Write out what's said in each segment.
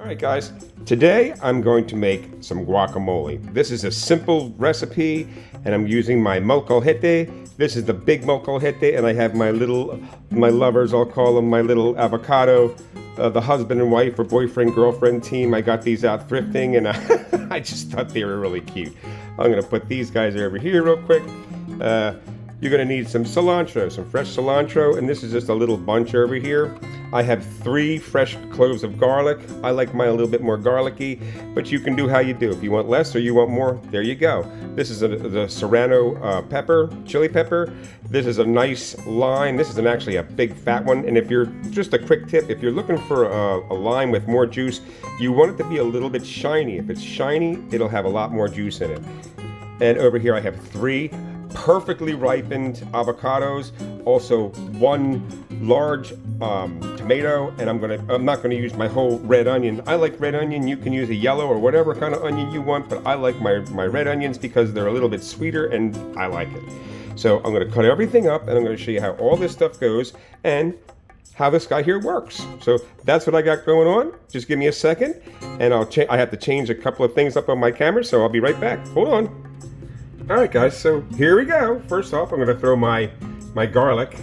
Alright guys, today I'm going to make some guacamole. This is a simple recipe and I'm using my Molcajete. This is the big Molcajete, and I have my lovers, I'll call them my little avocado, the husband and wife or boyfriend girlfriend team. I got these out thrifting and I just thought they were really cute. I'm going to put these guys over here real quick. You're going to need some cilantro, some fresh cilantro, and this is just a little bunch over here. I have 3 fresh cloves of garlic. I like mine a little bit more garlicky, but you can do how you do. If you want less or you want more, there you go. This is the serrano pepper, chili pepper. This is a nice lime. This is actually a big fat one, and if you're, just a quick tip, if you're looking for a lime with more juice, you want it to be a little bit shiny. If it's shiny, it'll have a lot more juice in it. And over here I have 3 perfectly ripened avocados, also 1 large tomato, and I'm not gonna use my whole red onion. I like red onion. You can use a yellow or whatever kind of onion you want, but I like my red onions because they're a little bit sweeter and I like it. So I'm gonna cut everything up and I'm gonna show you how all this stuff goes and how this guy here works. So that's what I got going on. Just give me a second and I have to change a couple of things up on my camera, so I'll be right back. Hold on. Alright guys, so here we go. First off, I'm going to throw my garlic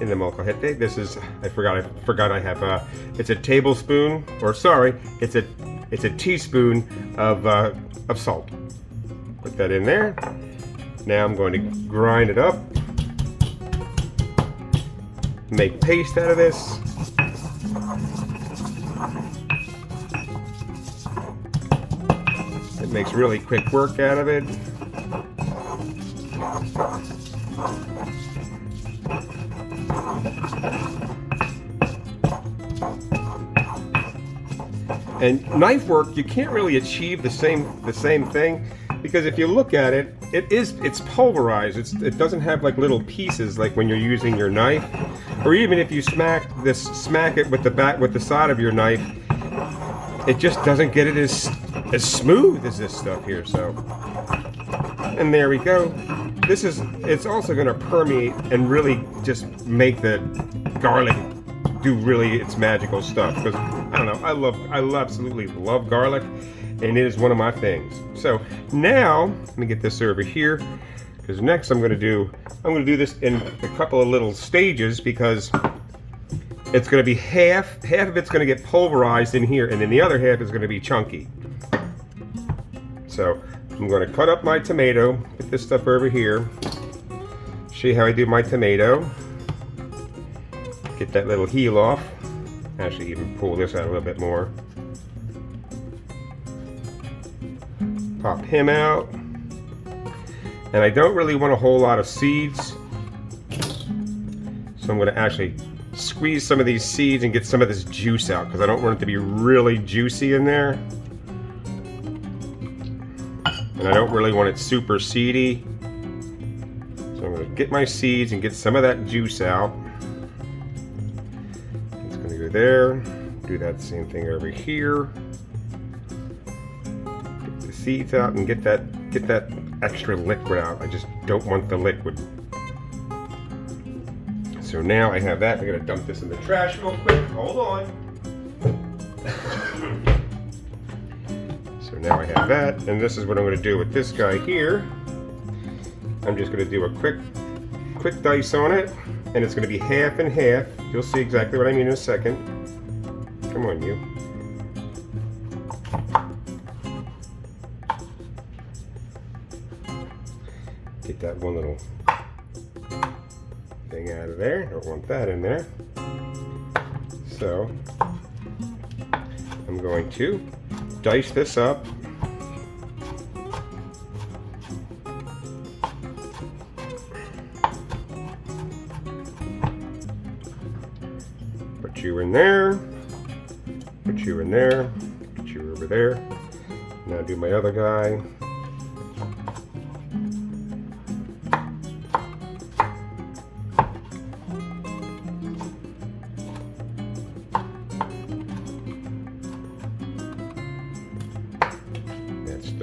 in the Molcajete. This is, I forgot I have, it's a tablespoon, or sorry, it's a teaspoon of salt. Put that in there. Now I'm going to grind it up. Make paste out of this. It makes really quick work out of it. And knife work, you can't really achieve the same thing, because if you look at it, it's pulverized. It doesn't have like little pieces like when you're using your knife, or even if you smack it with the side of your knife, it just doesn't get it as smooth as this stuff here. So, and there we go. It's also going to permeate and really just make the garlic do really its magical stuff. Because I don't know, I absolutely love garlic, and it is one of my things. So now let me get this over here, because next I'm going to do this in a couple of little stages, because it's going to be half of it's going to get pulverized in here, and then the other half is going to be chunky. So I'm going to cut up my tomato, put this stuff over here, show you how I do my tomato, get that little heel off, actually even pull this out a little bit more, pop him out, and I don't really want a whole lot of seeds, so I'm going to actually squeeze some of these seeds and get some of this juice out, because I don't want it to be really juicy in there. And I don't really want it super seedy. So I'm going to get my seeds and get some of that juice out. It's going to go there. Do that same thing over here. Get the seeds out and get that extra liquid out. I just don't want the liquid. So now I have that. I'm going to dump this in the trash real quick. Hold on. So now I have that, and this is what I'm going to do with this guy here. I'm just going to do a quick dice on it, and it's going to be half and half. You'll see exactly what I mean in a second. Come on, you. Get that one little thing out of there. Don't want that in there. So I'm going to dice this up. Put you in there. Put you in there. Put you over there. Now do my other guy.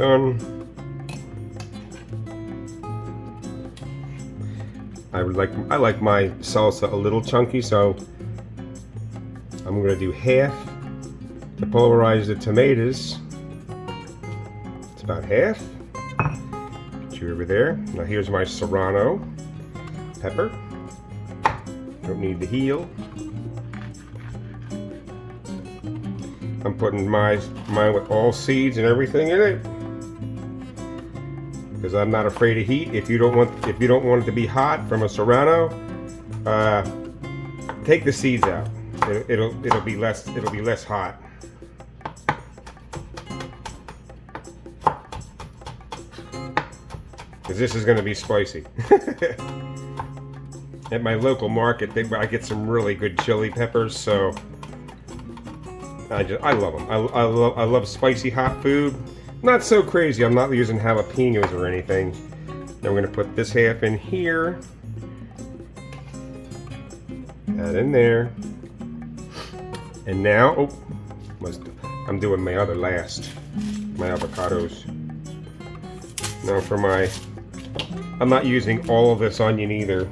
done. I like my salsa a little chunky, so I'm gonna do half to pulverize the tomatoes. It's about half. Get you over there. Now here's my serrano pepper. Don't need the heel. I'm putting mine with all seeds and everything in it, because I'm not afraid of heat. If you don't want it to be hot from a serrano, take the seeds out. It'll be less hot. Because this is going to be spicy. At my local market, I get some really good chili peppers, so I love them. I love spicy hot food. Not so crazy. I'm not using jalapenos or anything. Now we're going to put this half in here. That in there. And now, I'm doing my other last. My avocados. Now for I'm not using all of this onion either.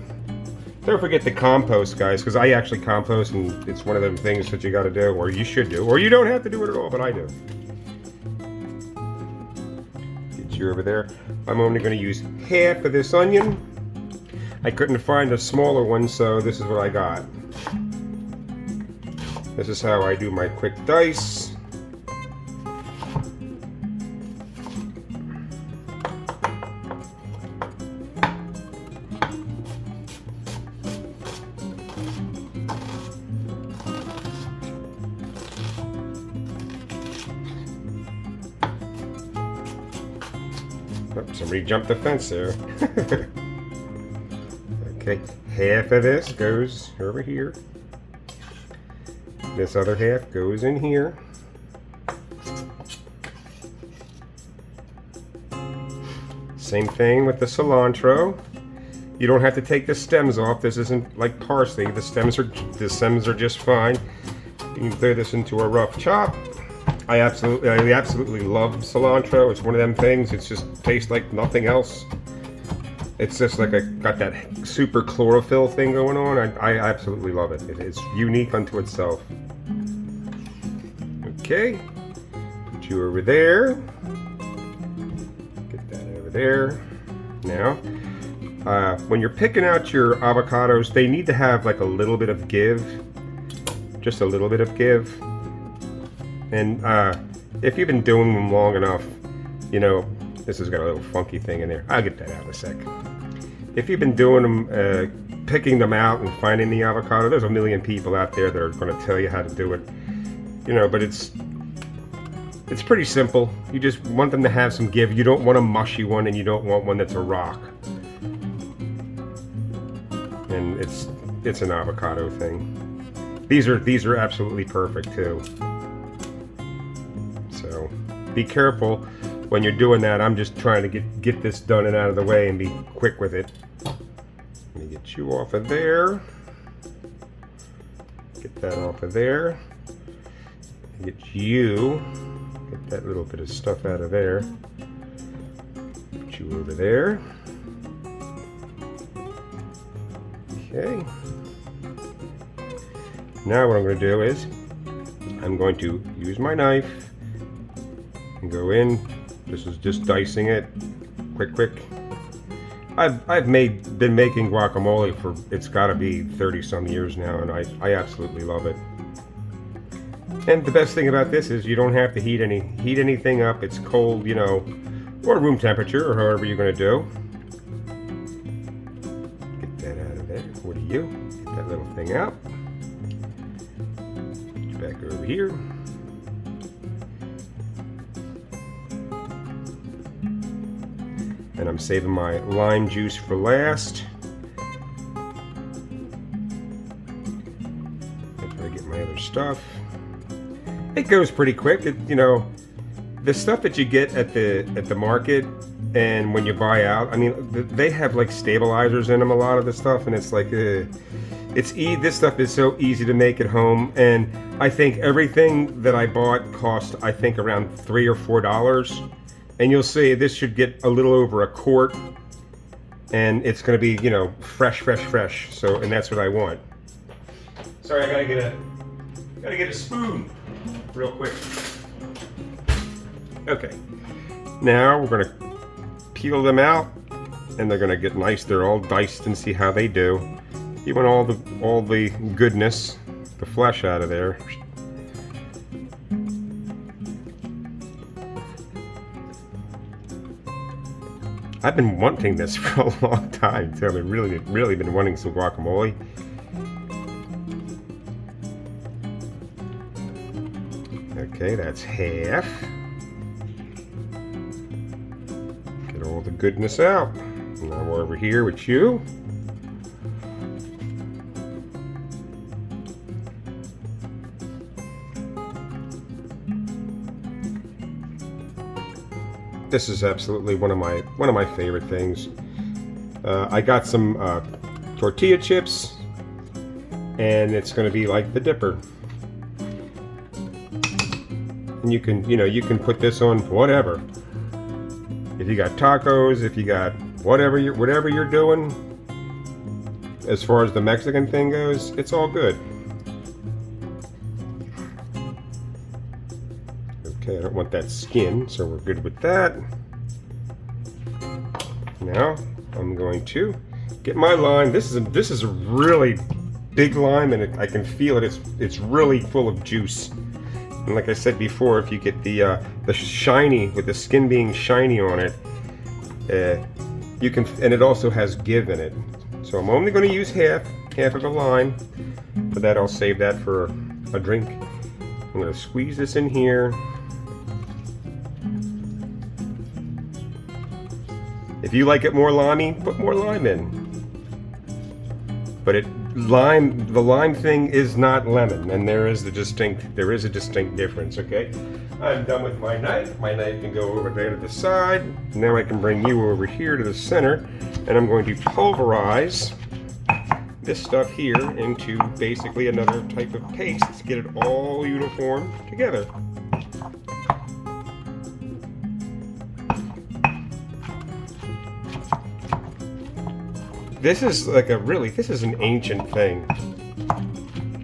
Don't forget to compost, guys, because I actually compost, and it's one of them things that you got to do, or you should do, or you don't have to do it at all, but I do. Get you over there. I'm only going to use half of this onion. I couldn't find a smaller one, so this is what I got. This is how I do my quick dice. Somebody jumped the fence there. Okay, half of this goes over here. This other half goes in here. Same thing with the cilantro. You don't have to take the stems off. This isn't like parsley. The stems are just fine. You can throw this into a rough chop. I absolutely love cilantro. It's one of them things. It just tastes like nothing else. It's just like got that super chlorophyll thing going on. I absolutely love it. It's unique unto itself. Okay, put you over there. Get that over there. Now, when you're picking out your avocados, they need to have like a little bit of give. Just a little bit of give. And if you've been doing them long enough, you know, this has got a little funky thing in there. I'll get that out in a sec. If you've been doing them, picking them out and finding the avocado, there's a million people out there that are going to tell you how to do it. You know, but it's pretty simple. You just want them to have some give. You don't want a mushy one, and you don't want one that's a rock. And it's an avocado thing. These are absolutely perfect too. So be careful when you're doing that. I'm just trying to get this done and out of the way and be quick with it. Let me get you off of there. Get that off of there. Get that little bit of stuff out of there. Put you over there. Okay. Now what I'm going to do is I'm going to use my knife and go in. This is just dicing it, quick. I've been making guacamole for, it's got to be 30 some years now, and I absolutely love it. And the best thing about this is you don't have to heat anything up. It's cold, you know, or room temperature, or however you're going to do. Get that out of there. What are you? Get that little thing out. Get you back over here. And I'm saving my lime juice for last. After I get my other stuff. It goes pretty quick. You know, the stuff that you get at the market and when you buy out, I mean, they have like stabilizers in them, a lot of the stuff, and it's like, this stuff is so easy to make at home. And I think everything that I bought cost, I think, around $3 or $4. And you'll see this should get a little over a quart, and it's going to be, you know, fresh. So, and that's what I want. Sorry, I gotta get a spoon real quick. Okay, now we're gonna peel them out, and they're gonna get nice. They're all diced, and see how they do. You want all the goodness, the flesh out of there. I've been wanting this for a long time too. I've really been wanting some guacamole. Okay, that's half. Get all the goodness out. Now we're over here with you. This is absolutely one of my favorite things. I got some tortilla chips, and it's going to be like the dipper. And you can put this on whatever. If you got tacos, if you got whatever you're doing, as far as the Mexican thing goes, it's all good. Okay, I don't want that skin, so we're good with that. Now I'm going to get my lime. This is a really big lime, and I can feel it. It's really full of juice. And like I said before, if you get the shiny, with the skin being shiny on it, you can, and it also has give in it. So I'm only going to use half of a lime. For that, I'll save that for a drink. I'm going to squeeze this in here. If you like it more limey, put more lime in. But the lime thing is not lemon, and there is a distinct difference. Okay, I'm done with my knife. My knife can go over there to the side. Now I can bring you over here to the center, and I'm going to pulverize this stuff here into basically another type of paste to get it all uniform together. This is this is an ancient thing.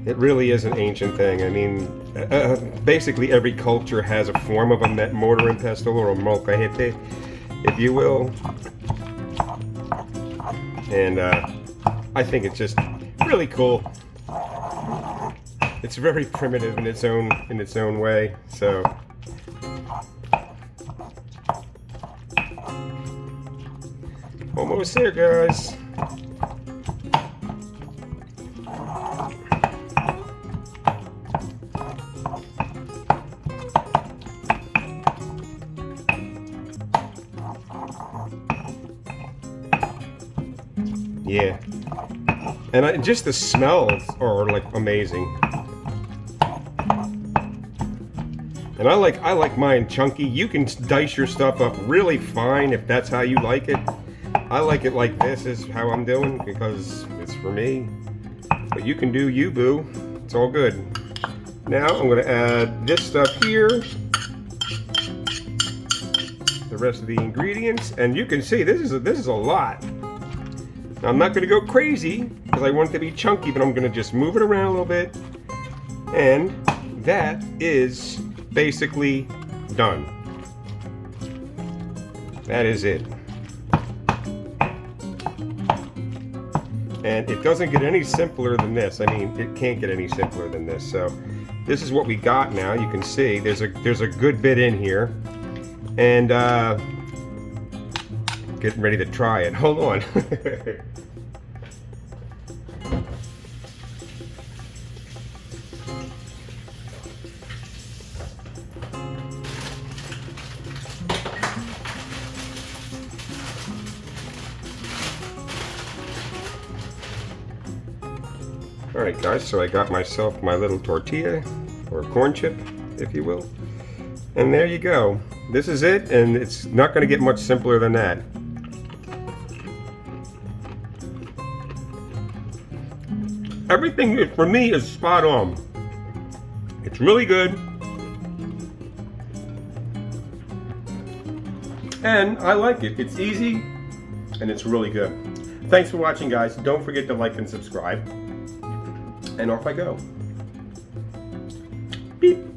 It really is an ancient thing. I mean, basically every culture has a form of a mortar and pestle, or a molcajete, if you will. And I think it's just really cool. It's very primitive in its own way. So. Almost there, guys. Yeah, and just the smells are like amazing. And I like mine chunky. You can dice your stuff up really fine if that's how you like it. I like it like this is how I'm doing because it's for me. But you can do you, boo. It's all good. Now I'm going to add this stuff here. The rest of the ingredients, and you can see this is a lot. Now, I'm not going to go crazy because I want it to be chunky, but I'm going to just move it around a little bit. And that is basically done. That is it. And it doesn't get any simpler than this. I mean, it can't get any simpler than this. So this is what we got now. You can see there's a good bit in here. And getting ready to try it. Hold on. Alright guys, so I got myself my little tortilla, or corn chip, if you will. And there you go. This is it, and it's not going to get much simpler than that. Everything for me is spot on. It's really good. And I like it. It's easy and it's really good. Thanks for watching, guys. Don't forget to like and subscribe. And off I go. Beep.